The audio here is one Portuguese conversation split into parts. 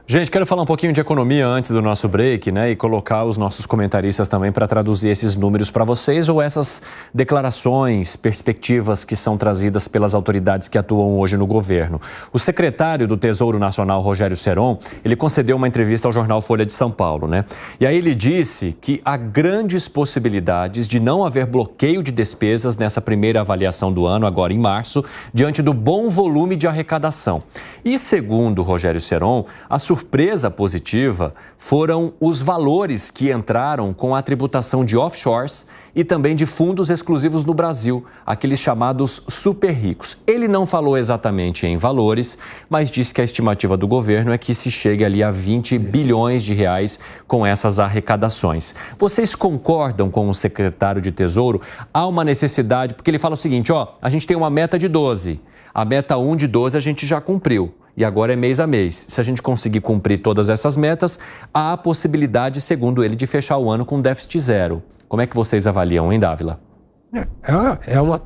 Gente, quero falar um pouquinho de economia antes do nosso break, né? E colocar os nossos comentaristas também para traduzir esses números para vocês ou essas declarações, perspectivas que são trazidas pelas autoridades que atuam hoje no governo. O secretário do Tesouro Nacional, Rogério Seron, ele concedeu uma entrevista ao jornal Folha de São Paulo, né? E aí ele disse que há grandes possibilidades de não haver bloqueio de despesas nessa primeira avaliação do ano, agora em março, diante do bom volume de arrecadação. E segundo Rogério Seron, a surpresa positiva foram os valores que entraram com a tributação de offshores e também de fundos exclusivos no Brasil, aqueles chamados super ricos. Ele não falou exatamente em valores, mas disse que a estimativa do governo é que se chegue ali a 20 bilhões de reais com essas arrecadações. Vocês concordam com o secretário de Tesouro? Há uma necessidade, porque ele fala o seguinte, a gente tem uma meta de 12, a meta 1 de 12 a gente já cumpriu. E agora é mês a mês. Se a gente conseguir cumprir todas essas metas, há a possibilidade, segundo ele, de fechar o ano com déficit zero. Como é que vocês avaliam, hein, Dávila? É um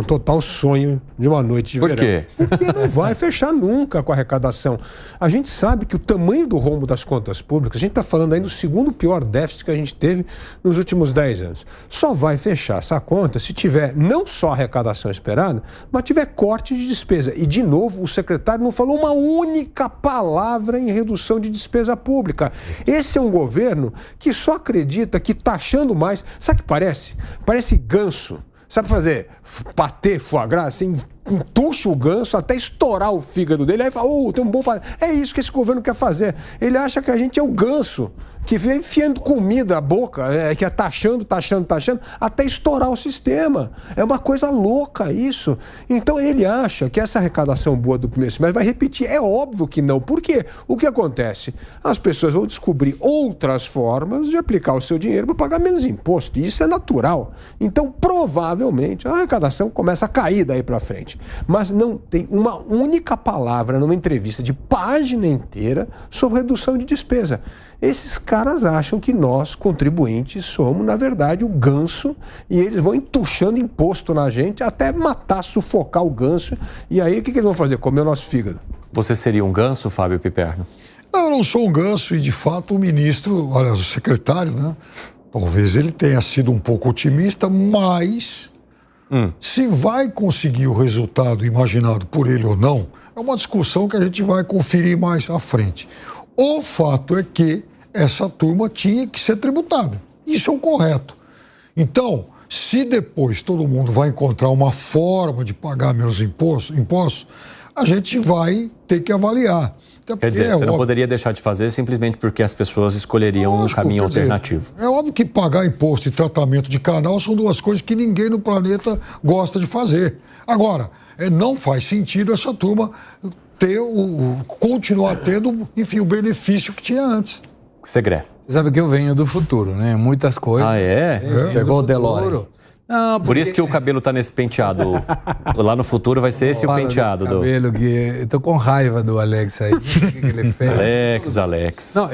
total sonho de uma noite de verão. Por quê? Porque não vai fechar nunca com a arrecadação. A gente sabe que o tamanho do rombo das contas públicas, a gente está falando aí do segundo pior déficit que a gente teve nos últimos 10 anos. Só vai fechar essa conta se tiver não só a arrecadação esperada, mas tiver corte de despesa. E, de novo, o secretário não falou uma única palavra em redução de despesa pública. Esse é um governo que só acredita que taxando mais... Sabe o que parece? Parece ganso. Sabe fazer patê, foie gras, assim, entuxa o ganso até estourar o fígado dele, aí fala, tem um bom... É isso que esse governo quer fazer. Ele acha que a gente é o ganso, que vem enfiando comida na boca, que é taxando, até estourar o sistema. É uma coisa louca isso. Então ele acha que essa arrecadação boa do primeiro semestre vai repetir. É óbvio que não. Por quê? O que acontece? As pessoas vão descobrir outras formas de aplicar o seu dinheiro para pagar menos imposto. E isso é natural. Então, provavelmente, a arrecadação começa a cair daí para frente. Mas não tem uma única palavra numa entrevista de página inteira sobre redução de despesa. Esses caras acham que nós, contribuintes, somos, na verdade, o ganso, e eles vão entuchando imposto na gente até matar, sufocar o ganso. E aí, o que eles vão fazer? Comer o nosso fígado. Você seria um ganso, Fábio Piperno? Eu não sou um ganso e, de fato, o ministro, o secretário, né? Talvez ele tenha sido um pouco otimista, mas se vai conseguir o resultado imaginado por ele ou não, é uma discussão que a gente vai conferir mais à frente. O fato é que essa turma tinha que ser tributada. Isso é o correto. Então, se depois todo mundo vai encontrar uma forma de pagar menos impostos, a gente vai ter que avaliar. Quer dizer, você não poderia deixar de fazer simplesmente porque as pessoas escolheriam um caminho alternativo. É óbvio que pagar imposto e tratamento de canal são duas coisas que ninguém no planeta gosta de fazer. Agora, não faz sentido essa turma continuar tendo, enfim, o benefício que tinha antes. Segredo. Você sabe que eu venho do futuro, né? Muitas coisas. Ah, é? Pegou o DeLorean. Não, porque... Por isso que o cabelo tá nesse penteado. Lá no futuro vai ser esse o penteado. Cabelo que... Eu tô com raiva do Alex aí. O que ele fez? Alex. Não,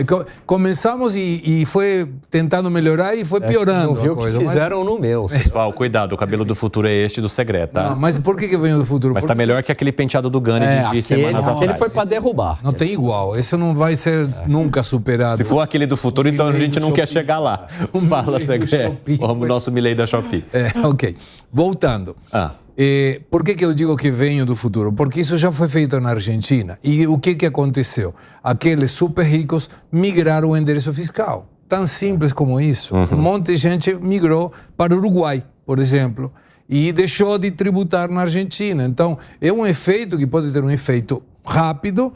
começamos e foi tentando melhorar e foi piorando. Não viu o que fizeram no meu. Pessoal, cuidado, o cabelo do futuro é este do Segredo, tá? Não, mas por que eu venho do futuro? Mas tá melhor que aquele penteado do Gunny de semanas atrás. Ele foi pra derrubar. Não tem igual. Esse não vai ser nunca superado. Se for aquele do futuro, então a gente não quer chegar lá. Fala, Segredo. Vamos nosso Milei da Shopee. Ok. Voltando. Por que eu digo que venho do futuro? Porque isso já foi feito na Argentina. E o que aconteceu? Aqueles super ricos migraram o endereço fiscal. Tão simples como isso. Um monte de gente migrou para o Uruguai, por exemplo, e deixou de tributar na Argentina. Então, é um efeito que pode ter um efeito rápido.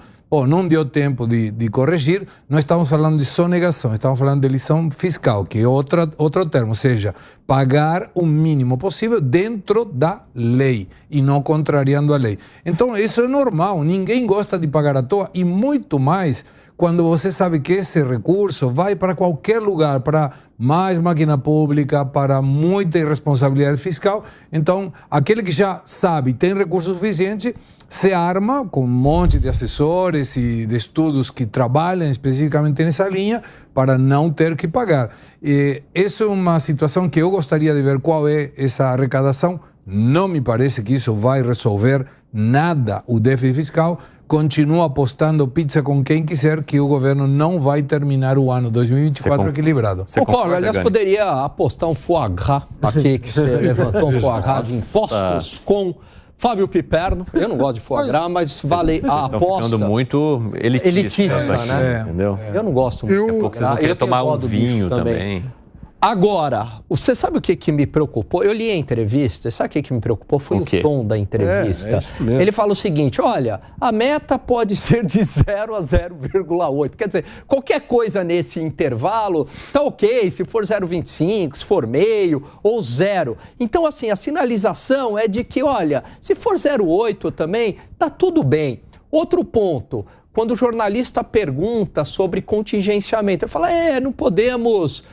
Não deu tempo de corrigir. Nós estamos falando de sonegação, estamos falando de elisão fiscal, que é outro termo, ou seja, pagar o mínimo possível dentro da lei e não contrariando a lei. Então, isso é normal, ninguém gosta de pagar à toa e muito mais quando você sabe que esse recurso vai para qualquer lugar, para mais máquina pública, para muita irresponsabilidade fiscal. Então, aquele que já sabe, tem recurso suficiente, se arma com um monte de assessores e de estudos que trabalham especificamente nessa linha para não ter que pagar. Essa é uma situação que eu gostaria de ver qual é essa arrecadação. Não me parece que isso vai resolver nada o déficit fiscal, continuo apostando pizza com quem quiser que o governo não vai terminar o ano 2024 equilibrado. Concordo, aliás, poderia apostar um foie gras aqui, que você levantou um foie gras de impostos com Fábio Piperno. Eu não gosto de foie gras, mas vale a aposta. Estão ficando muito elitistas, né? Entendeu? Eu não gosto muito. Daqui a pouco vocês vão querer tomar um vinho também. Agora, você sabe o que me preocupou? Eu li a entrevista, sabe o que me preocupou? Foi o tom da entrevista. Ele fala o seguinte, olha, a meta pode ser de 0 a 0,8. Quer dizer, qualquer coisa nesse intervalo tá ok, se for 0,25, se for meio ou 0. Então, assim, a sinalização é de que, olha, se for 0,8 também, tá tudo bem. Outro ponto, quando o jornalista pergunta sobre contingenciamento, ele fala, não podemos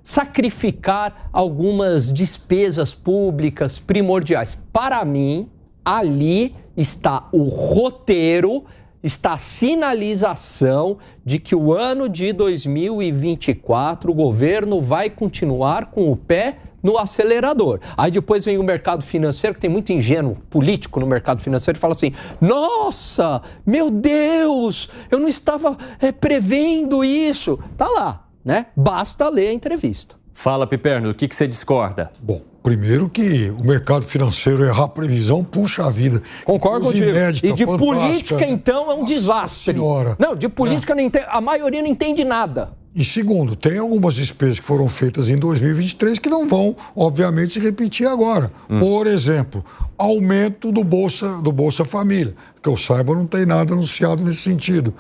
sacrificar algumas despesas públicas primordiais. Para mim, ali está o roteiro, está a sinalização de que o ano de 2024 o governo vai continuar com o pé no acelerador. Aí depois vem o mercado financeiro, que tem muito ingênuo político no mercado financeiro, e fala assim, nossa, meu Deus, eu não estava prevendo isso. Tá lá, né? Basta ler a entrevista. Fala, Piperno, o que você discorda? Bom, primeiro que o mercado financeiro errar a previsão, puxa a vida. Concordo contigo. Inédita, e de fantástica, política, então, é um desastre. Senhora. Não, de política a maioria não entende nada. E segundo, tem algumas despesas que foram feitas em 2023 que não vão, obviamente, se repetir agora. Por exemplo, aumento do Bolsa Família. Que eu saiba, não tem nada anunciado nesse sentido.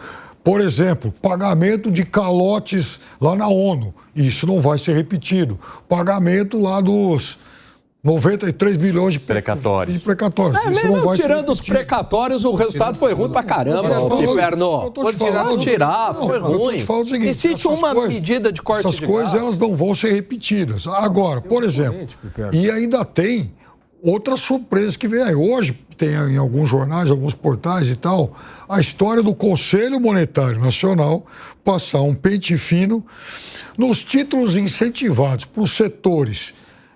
Por exemplo, pagamento de calotes lá na ONU. Isso não vai ser repetido. Pagamento lá dos 93 bilhões de precatórios. Isso não vai tirando os precatórios, o resultado foi ruim pra caramba, Piperno. Foi ruim. Existe uma medida de corte de Essas coisas, elas não vão ser repetidas. Agora, por exemplo, e ainda tem outras surpresas que vem aí. Hoje, tem em alguns jornais, alguns portais e tal, a história do Conselho Monetário Nacional passar um pente fino nos títulos incentivados para os setores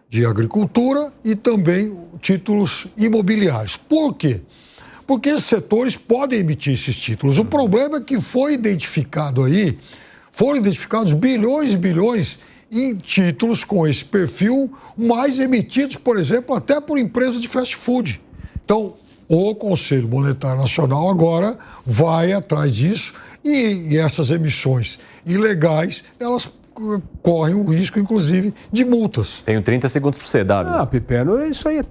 de agricultura e também títulos imobiliários. Por quê? Porque esses setores podem emitir esses títulos. O problema é que foram identificados bilhões e bilhões em títulos com esse perfil, mais emitidos, por exemplo, até por empresas de fast food. Então, o Conselho Monetário Nacional agora vai atrás disso e essas emissões ilegais, elas correm o risco, inclusive, de multas. Tenho 30 segundos para você, Davi. Piperno, isso aí é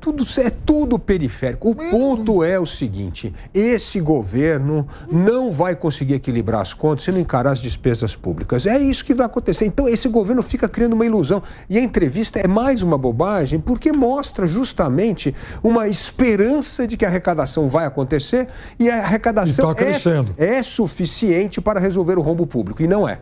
tudo periférico. O ponto é o seguinte, esse governo não vai conseguir equilibrar as contas se não encarar as despesas públicas. É isso que vai acontecer. Então, esse governo fica criando uma ilusão. E a entrevista é mais uma bobagem, porque mostra justamente uma esperança de que a arrecadação vai acontecer e a arrecadação é suficiente para resolver o rombo público. E não é.